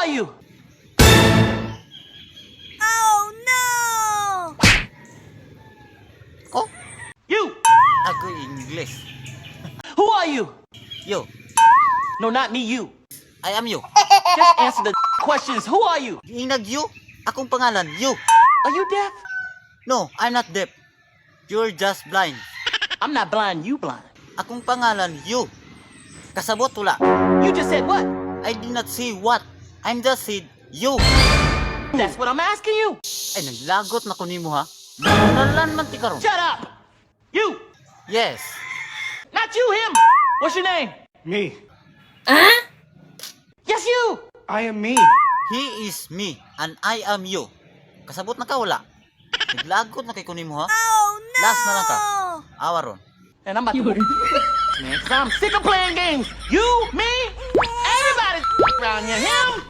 are you? Oh no! Oh, You. ako English. Who are you? You. No, not me, you. I am you. Just answer the questions. Who are you? Inag you? Akong pangalan, you. Are you deaf? No, I'm not deaf. You're just blind. I'm not blind, you blind. Akong pangalan, you. Kasabot wala. You just said what? I did not say what. I'm just said, you. That's what I'm asking you. Ay, naglagot na ko nimo ha. Nalan man ti karon. Shut up. You. Yes. Not you, him. What's your name? Me. Yes, you. I am me. He is me and I am you. Kasabot na ka wala. Naglagot na kay ko nimo ha. Oh no! Last na lang ka. Awaron. And I'm about to man, 'cause I'm sick of playing games. You, me, everybody around here. Him.